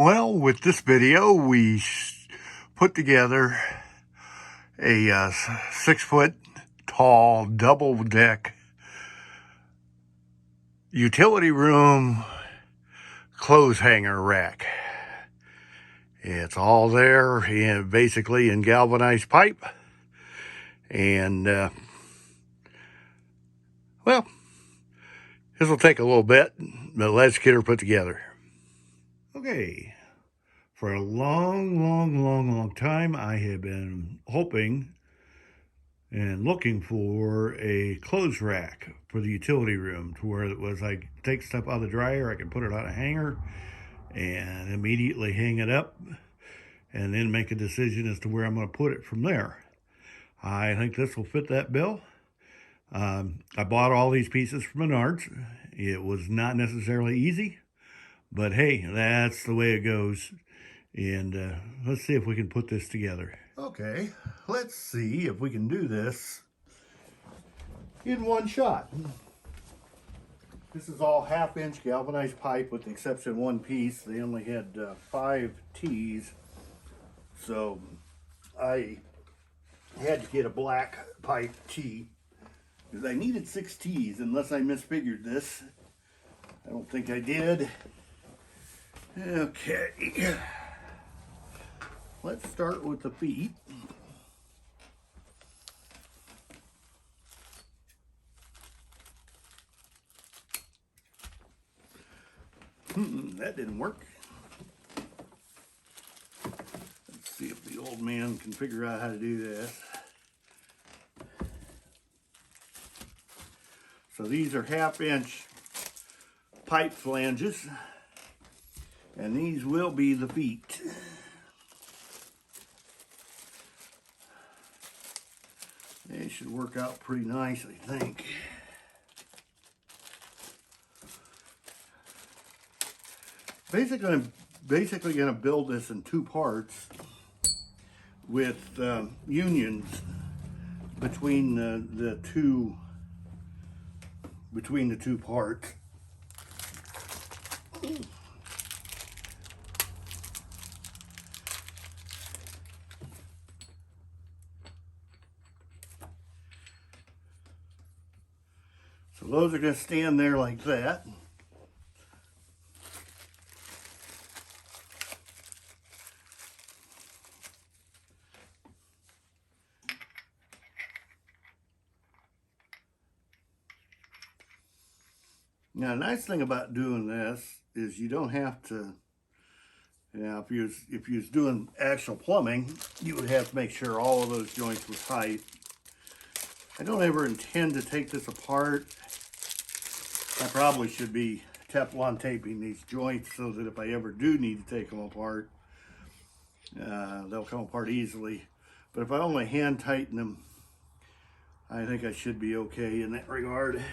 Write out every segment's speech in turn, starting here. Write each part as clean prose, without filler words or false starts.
Well, with this video, we put together a 6-foot tall double deck utility room clothes hanger rack. It's all there basically in galvanized pipe. And, well, this will take a little bit, but let's get her put together. Okay. For a long time, I have been hoping and looking for a clothes rack for the utility room, to where it was I take stuff out of the dryer, I can put it on a hanger and immediately hang it up and then make a decision as to where I'm going to put it from there. I think this will fit that bill. I bought all these pieces from Menards. It was not necessarily easy, but hey, that's the way it goes. And let's see if we can put this together. Okay, let's see if we can do this in one shot. This is all 1/2-inch galvanized pipe with the exception of one piece. They only had 5 T's, so I had to get a black pipe T because I needed 6 T's, unless I misfigured this. I don't think I did. Okay. Let's start with the feet. That didn't work. Let's see if the old man can figure out how to do this. So these are 1/2-inch pipe flanges, and these will be the feet. They should work out pretty nice, I think. Basically going to build this in 2 parts with unions between the two parts. So those are going to stand there like that. Now, the nice thing about doing this is you don't have to, if you was doing actual plumbing, you would have to make sure all of those joints were tight. I don't ever intend to take this apart. I probably should be Teflon taping these joints so that if I ever do need to take them apart, they'll come apart easily. But if I only hand tighten them, I think I should be okay in that regard.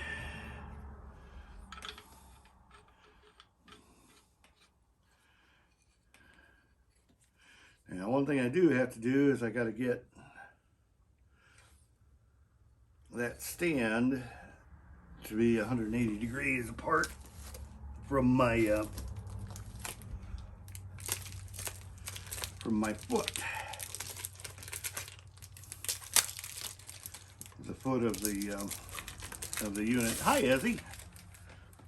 Now, one thing I do have to do is I got to get that stand to be 180 degrees apart from my foot. The foot of the unit. Hi, Ezzy.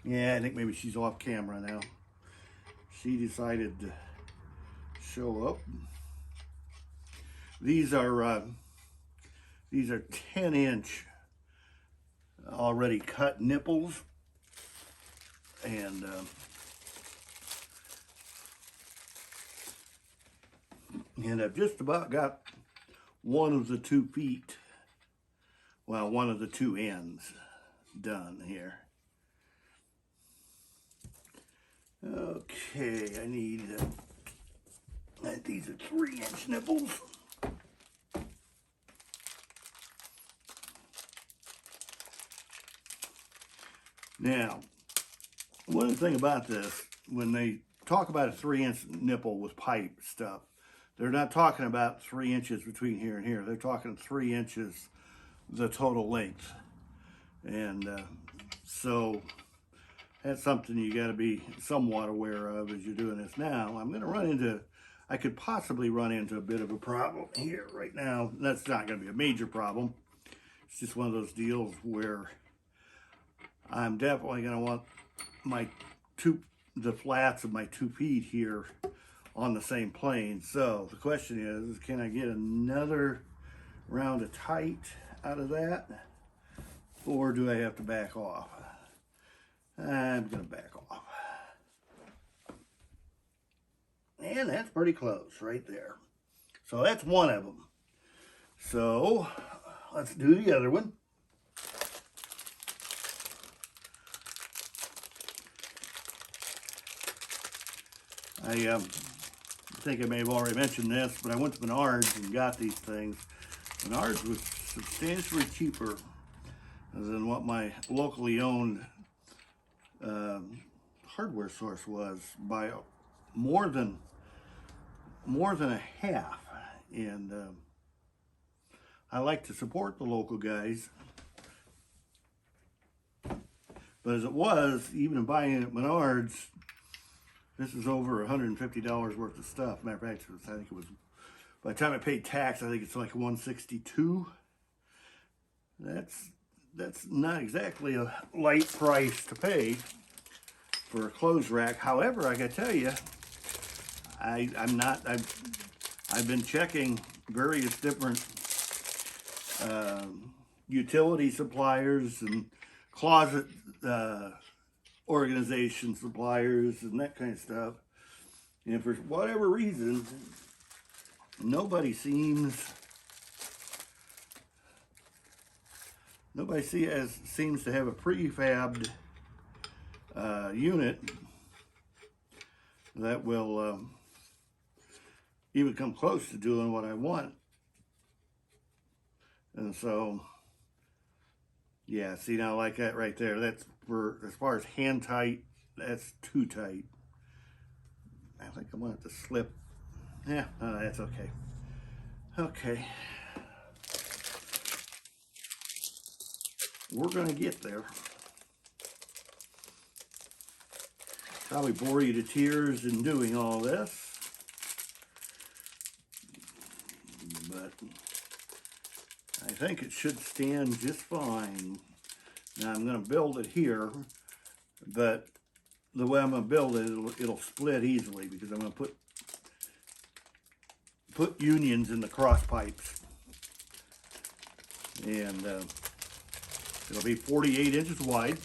Yeah, I think maybe she's off camera now. She decided to show up. These are 10-inch already cut nipples, and I've just about got one of the 2 feet, well, one of the 2 ends done here. Okay, I need these are 3-inch nipples. Now, one thing about this, when they talk about a 3-inch nipple with pipe stuff, they're not talking about 3 inches between here and here. They're talking 3 inches the total length. And so That's something you got to be somewhat aware of as you're doing this now. I'm going to run into, I could possibly run into a bit of a problem here right now. That's not going to be a major problem. It's just one of those deals where I'm definitely going to want the flats of my 2 feet here on the same plane. So the question is, can I get another round of tight out of that? Or do I have to back off? I'm going to back off. And that's pretty close right there. So that's one of them. So let's do the other one. I think I may have already mentioned this, but I went to Menards and got these things. Menards was substantially cheaper than what my locally owned hardware source was by more than a half. And I like to support the local guys, but as it was, even buying at Menards, this is over $150 worth of stuff. Matter of fact, I think it was, by the time I paid tax, I think it's like $162. That's not exactly a light price to pay for a clothes rack. However, I gotta tell you, I've been checking various different utility suppliers and closet organization suppliers and that kind of stuff. And for whatever reason, nobody seems to have a prefabbed unit that will even come close to doing what I want. And so, yeah, see now, like that right there, that's for, as far as hand tight, that's too tight. I think I want it to slip. Yeah, that's okay. Okay. We're gonna get there. Probably bore you to tears in doing all this, but I think it should stand just fine. Now I'm going to build it here, but the way I'm going to build it, it'll split easily because I'm going to put unions in the cross pipes, and it'll be 48 inches wide,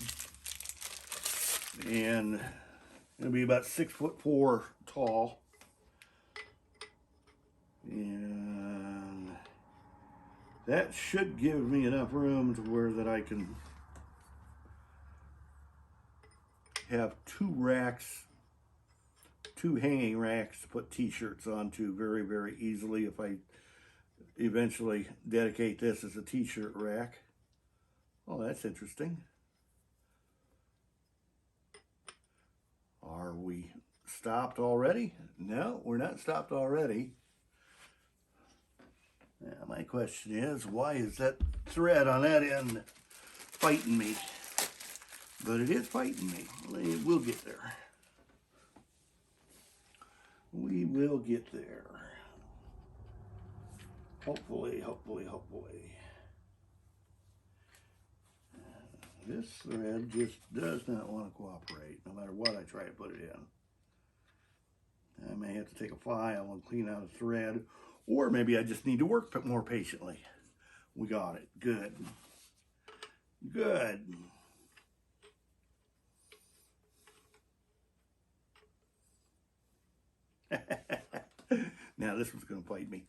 and it'll be about 6'4" tall, and that should give me enough room to where that I can have two hanging racks to put t-shirts onto very, very easily if I eventually dedicate this as a t-shirt rack. Oh, that's interesting. Are we stopped already? No, we're not stopped already. Now, my question is, why is that thread on that end fighting me? But it is fighting me. We'll get there. We will get there. Hopefully, hopefully, hopefully. This thread just does not want to cooperate, no matter what I try to put it in. I may have to take a file and clean out a thread, or maybe I just need to work more patiently. We got it. Good. Good. Now this one's going to fight me.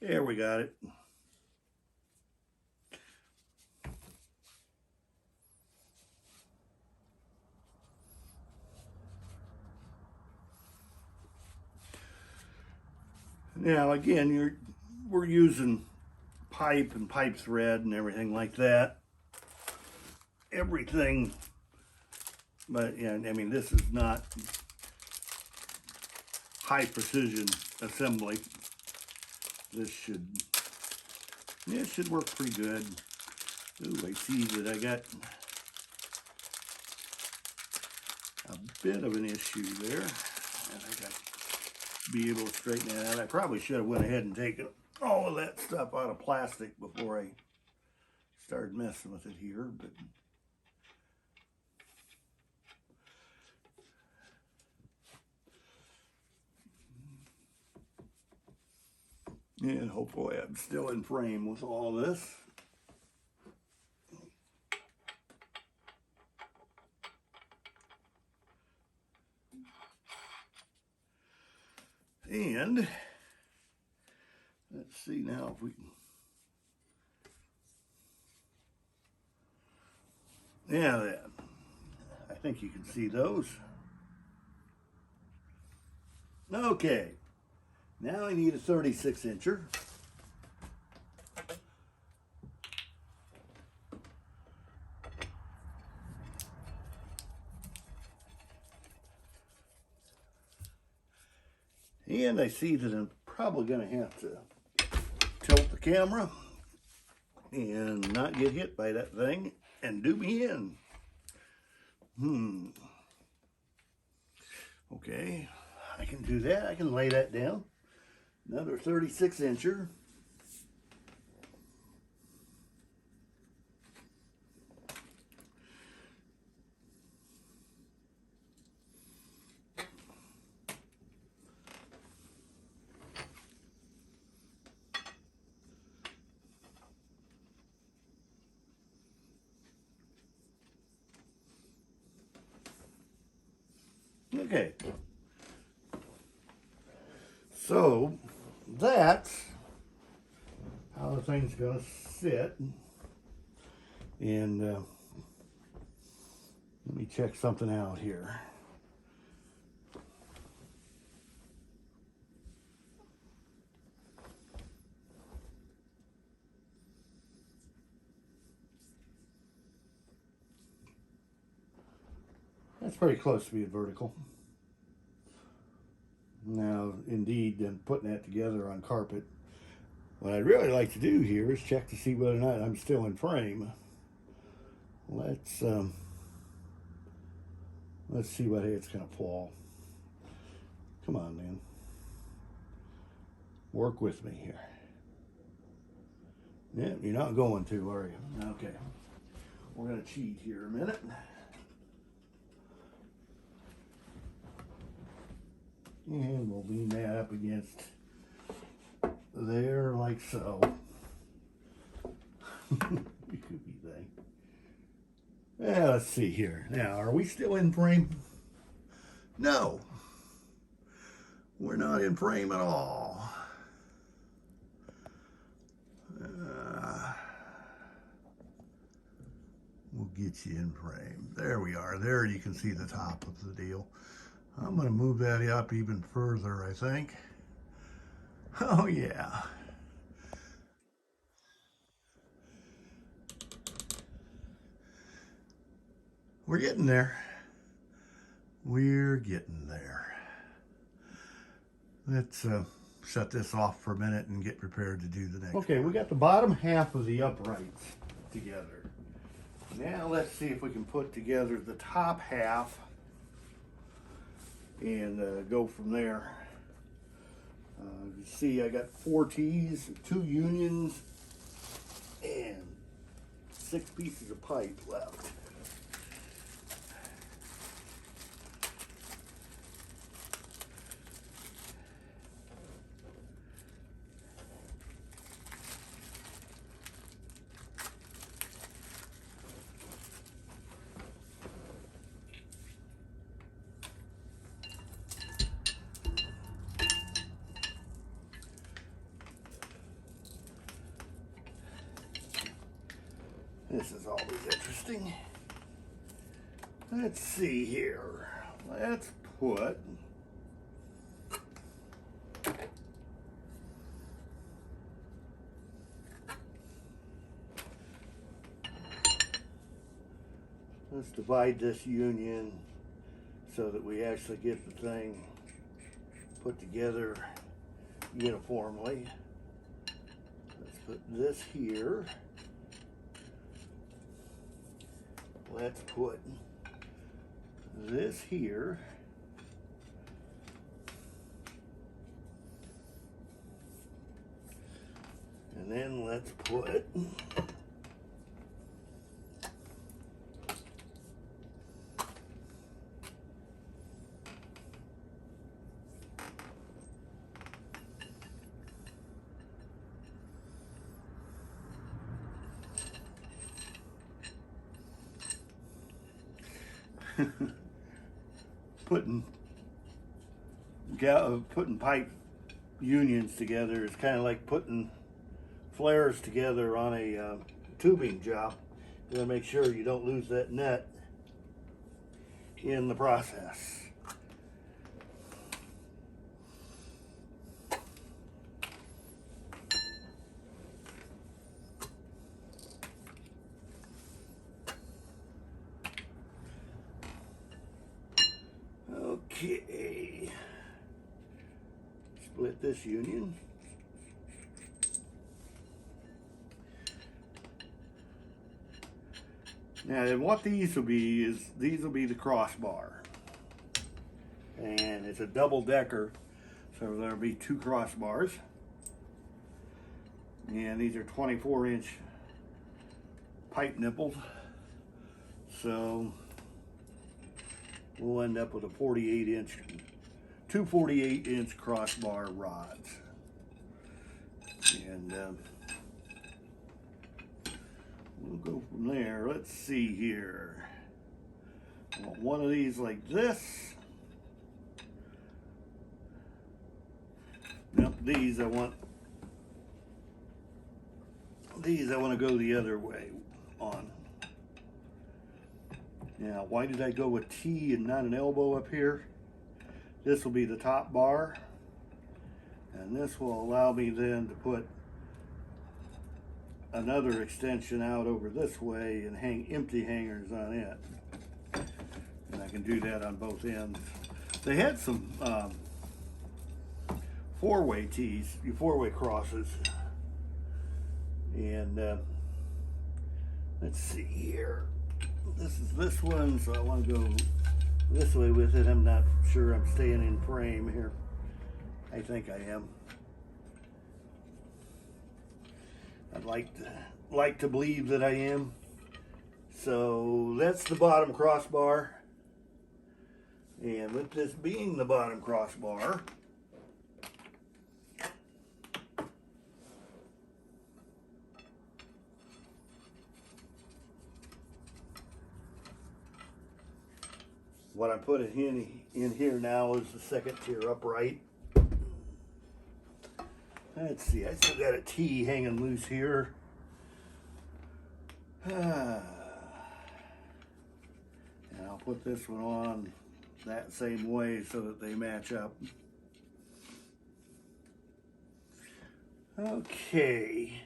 There, we got it. Now again, we're using pipe and pipe thread and everything like that. Everything, but yeah, I mean, this is not high precision assembly. this should, yeah, it should work pretty good. Ooh, I see that I got a bit of an issue there, and I got to be able to straighten that out. I probably should have went ahead and taken all of that stuff out of plastic before I started messing with it here, but and hopefully I'm still in frame with all this. And let's see now if we can. Yeah, then. I think you can see those. Okay. Now I need a 36-incher. And I see that I'm probably going to have to tilt the camera and not get hit by that thing and do me in. Okay, I can do that. I can lay that down. Another 36-incher. Okay, so that's how the thing's going to sit. And let me check something out here. That's pretty close to being vertical. Now, indeed, then putting that together on carpet, what I'd really like to do here is check to see whether or not I'm still in frame. Let's see what it's going to fall. Come on, man. Work with me here. Yeah, you're not going to, are you? Okay. We're going to cheat here a minute. And we'll lean that up against there like so. It could be thing. Yeah, let's see here. Now, are we still in frame? No. We're not in frame at all. We'll get you in frame. There we are. There you can see the top of the deal. I'm going to move that up even further, I think. Oh, yeah. We're getting there. We're getting there. Let's shut this off for a minute and get prepared to do the next. Okay, we got the bottom half of the uprights together. Now let's see if we can put together the top half and go from there. You see I got 4 T's, 2 unions, and 6 pieces of pipe left. This is always interesting. Let's see here. Let's put let's divide this union so that we actually get the thing put together uniformly. put this here. Let's put this here. And then let's put putting pipe unions together is kind of like putting flares together on a tubing job. You gotta make sure you don't lose that net in the process. Okay, split this union. Now, and what these will be is, these will be the crossbar. And it's a double decker, so there'll be 2 crossbars. And these are 24-inch pipe nipples. So we'll end up with a 48-inch, 2 48-inch crossbar rods. And we'll go from there. Let's see here. I want one of these like this. Now these I want to go the other way on. Now, why did I go with T and not an elbow up here? This will be the top bar, and this will allow me then to put another extension out over this way and hang empty hangers on it. And I can do that on both ends. They had some 4-way tees, 4-way crosses. And let's see here. This is this one, so I want to go this way with it. I'm not sure I'm staying in frame here. I think I am. I'd like to believe that I am. So that's the bottom crossbar. And with this being the bottom crossbar, what I put in here now is the 2nd tier upright. Let's see, I still got a T hanging loose here. And I'll put this one on that same way so that they match up. Okay.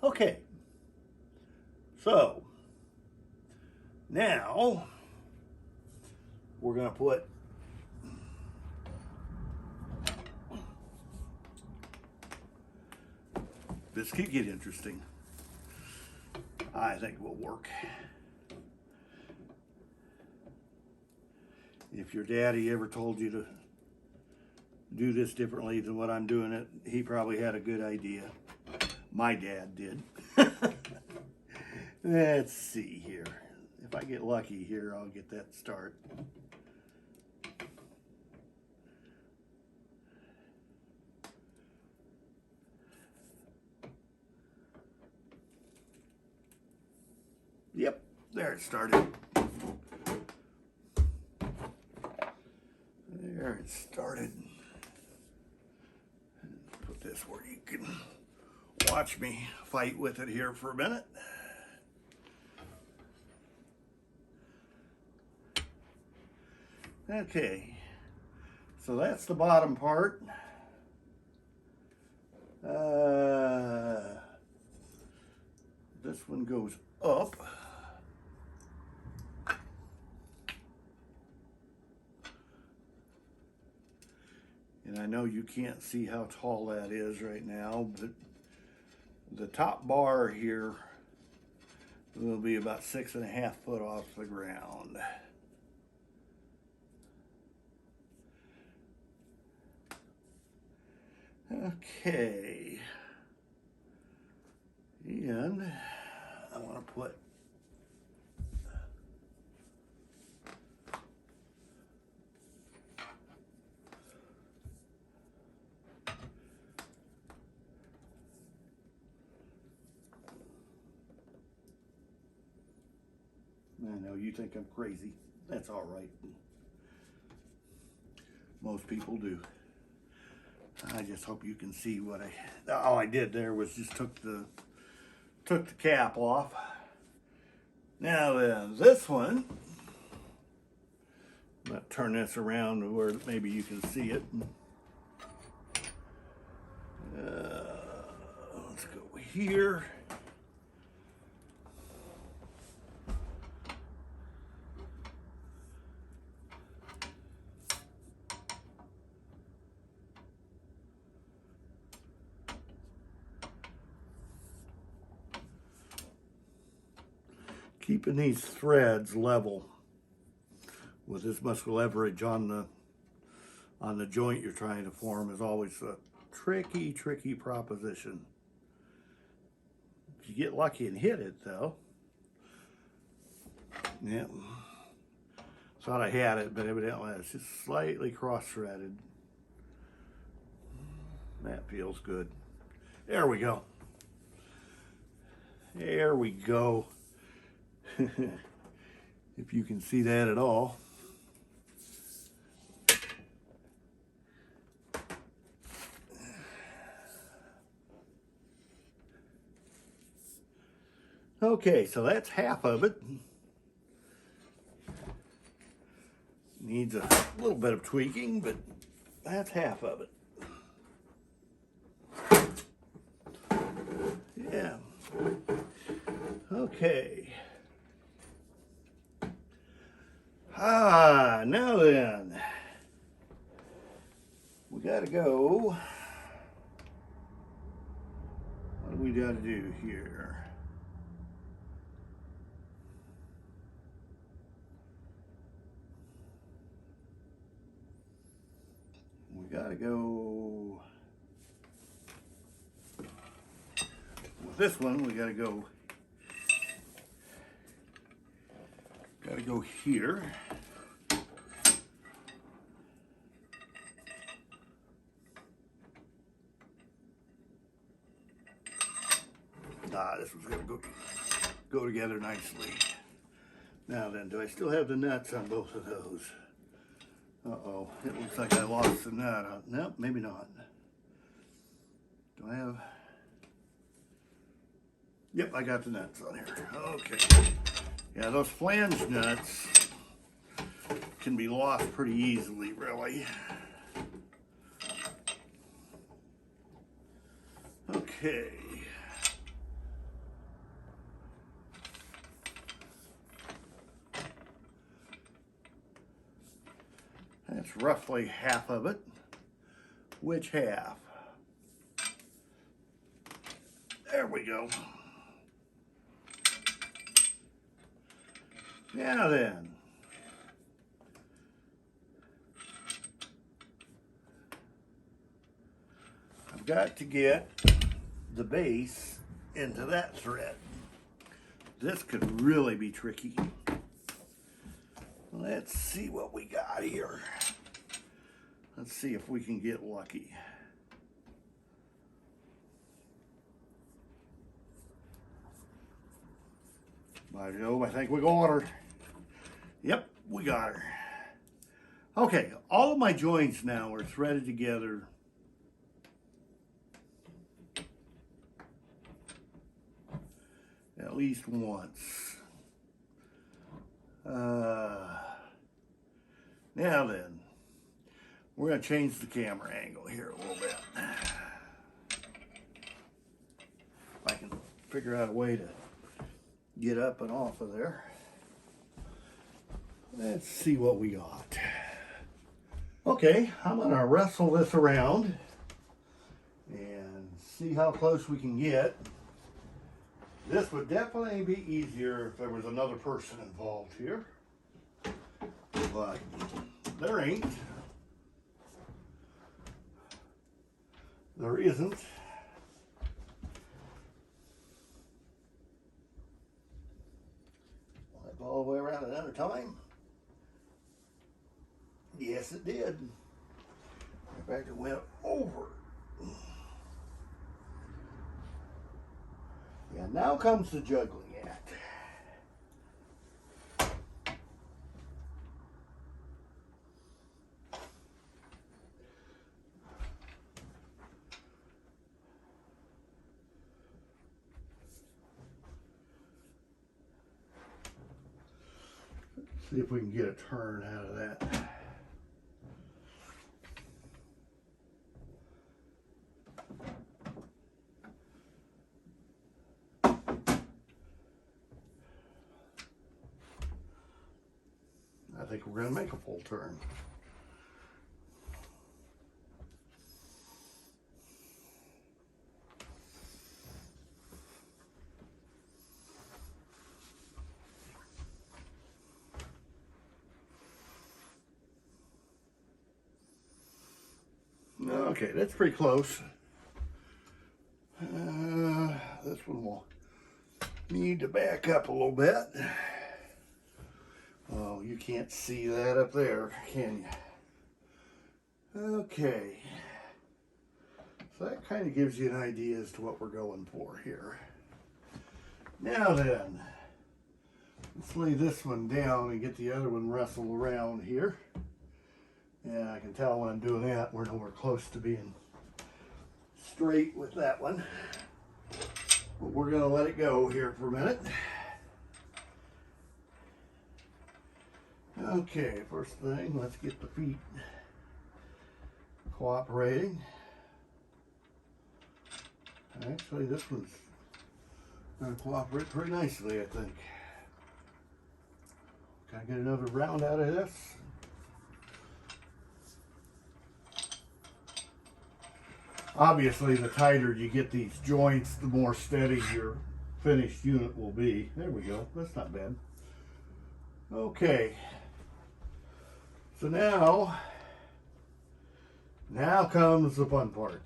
Okay. So, now we're going to put this could get interesting. I think it will work. If your daddy ever told you to do this differently than what I'm doing it, he probably had a good idea. My dad did. Let's see here. If I get lucky here, I'll get that start. Yep, there it started. There it started. Put this where you can watch me fight with it here for a minute. Okay, so that's the bottom part. This one goes up. And I know you can't see how tall that is right now, but the top bar here will be about 6.5 foot off the ground. Okay, and I want to put I know you think I'm crazy. That's all right. Most people do. I just hope you can see what all I did there was just took the cap off. Now then, this one, I'm going to turn this around to where maybe you can see it. Let's go here. Keeping these threads level with this much leverage on the joint you're trying to form is always a tricky proposition. If you get lucky and hit it though, yeah. Thought I had it, but evidently it's just slightly cross-threaded. That feels good. There we go. There we go. If you can see that at all. Okay, so that's half of it. Needs a little bit of tweaking, but that's half of it. Yeah. Okay. Now then, we gotta go. What do we gotta do here? We gotta go with this one. We gotta go here. This one's gonna go together nicely. Now then, do I still have the nuts on both of those? Uh-oh, it looks like I lost the nut. Nope, maybe not. Do I have? Yep, I got the nuts on here. Okay. Yeah, those flange nuts can be lost pretty easily, really. Okay. That's roughly half of it. Which half? There we go. Now then, I've got to get the base into that thread. This could really be tricky. Let's see what we got here. Let's see if we can get lucky. By Jove, I think we got her. Yep, we got her. Okay, all of my joints now are threaded together. At least once. Now then, we're going to change the camera angle here a little bit. If I can figure out a way to get up and off of there. Let's see what we got. Okay, I'm gonna wrestle this around and see how close we can get. This would definitely be easier if there was another person involved here, but there ain't. There isn't. I'll go all the way around another time. Yes, it did. In fact, it went over. Yeah, now comes the juggling act. Let's see if we can get a turn out of that. I think we're going to make a full turn. Okay, that's pretty close. This one will need to back up a little bit. Oh, you can't see that up there, can you? Okay. So that kind of gives you an idea as to what we're going for here. Now then, let's lay this one down and get the other one wrestled around here. And I can tell when I'm doing that, we're nowhere close to being straight with that one. But we're going to let it go here for a minute. Okay, first thing, let's get the feet cooperating. Actually, this one's going to cooperate pretty nicely, I think. Can I get another round out of this? Obviously, the tighter you get these joints, the more steady your finished unit will be. There we go. That's not bad. Okay. So now comes the fun part.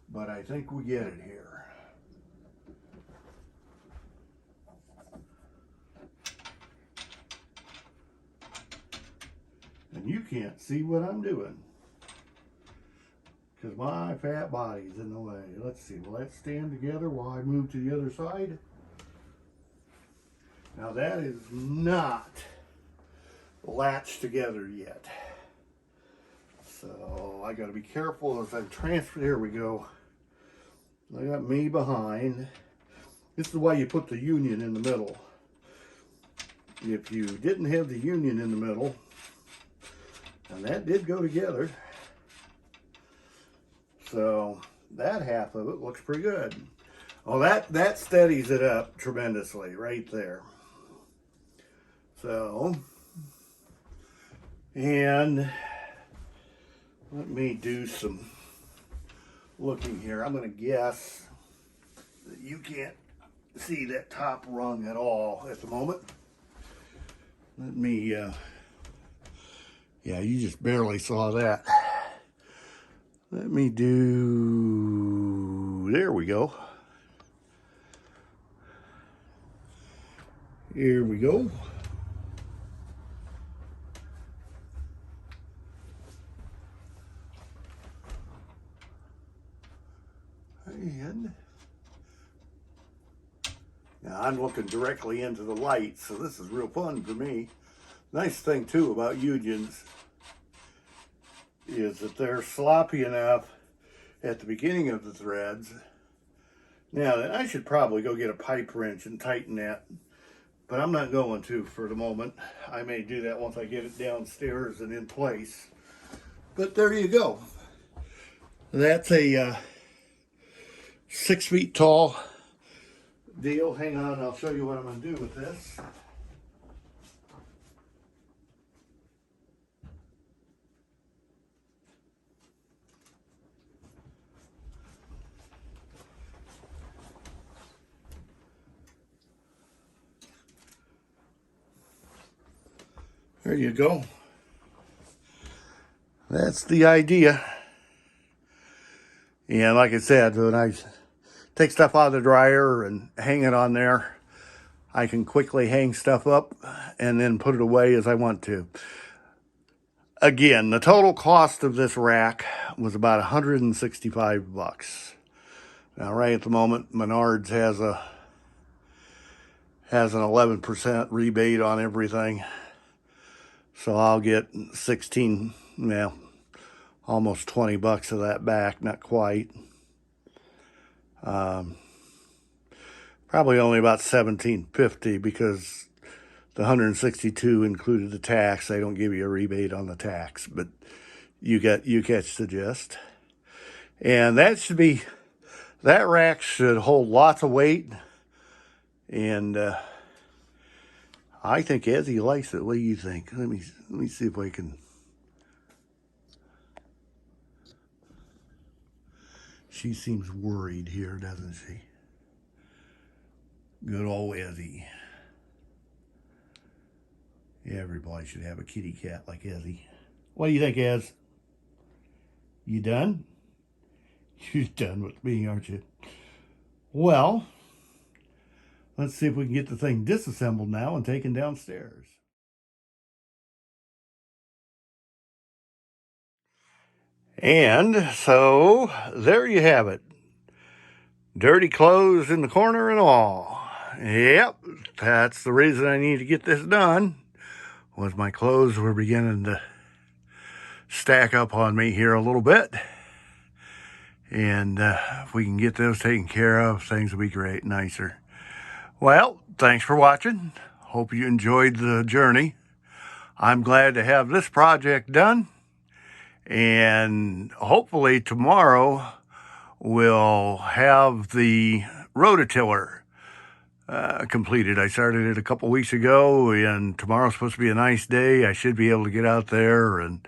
But I think we get it here. And you can't see what I'm doing, because my fat body's in the way. Let's see, will that stand together while I move to the other side? Now that is not latched together yet. So I got to be careful as I transfer. There we go. I got me behind. This is why you put the union in the middle. If you didn't have the union in the middle, and that did go together, so that half of it looks pretty good. Oh, that steadies it up tremendously right there. So, and let me do some looking here. I'm going to guess that you can't see that top rung at all at the moment. Let me, yeah, you just barely saw that. Let me do, there we go. Here we go. And now I'm looking directly into the light, so this is real fun for me. Nice thing too about unions is that they're sloppy enough at the beginning of the threads. Now, I should probably go get a pipe wrench and tighten that, but I'm not going to for the moment. I may do that once I get it downstairs and in place. But there you go. That's a 6 feet tall deal. Hang on, I'll show you what I'm going to do with this. There you go. That's the idea. And like I said, when I take stuff out of the dryer and hang it on there, I can quickly hang stuff up and then put it away as I want to. Again, the total cost of this rack was about $165. Now, right at the moment, Menards has an 11% rebate on everything. So I'll get 16, well, almost 20 bucks of that back, not quite. Probably only about $17.50 because the 162 included the tax. They don't give you a rebate on the tax, but you catch the gist. And that rack should hold lots of weight. And I think Ezzy likes it. What do you think? Let me see if I can. She seems worried here, doesn't she? Good old Ezzy. Everybody should have a kitty cat like Ezzy. What do you think, Ez? You done? You're done with me, aren't you? Well, let's see if we can get the thing disassembled now and taken downstairs. And so, there you have it. Dirty clothes in the corner and all. Yep, that's the reason I need to get this done, was my clothes were beginning to stack up on me here a little bit. And if we can get those taken care of, things will be great, nicer. Well, thanks for watching. Hope you enjoyed the journey. I'm glad to have this project done. And hopefully tomorrow we'll have the rototiller completed. I started it a couple weeks ago, and tomorrow's supposed to be a nice day. I should be able to get out there and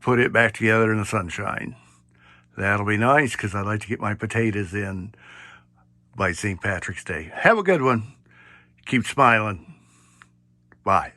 put it back together in the sunshine. That'll be nice because I'd like to get my potatoes in by St. Patrick's Day. Have a good one. Keep smiling. Bye.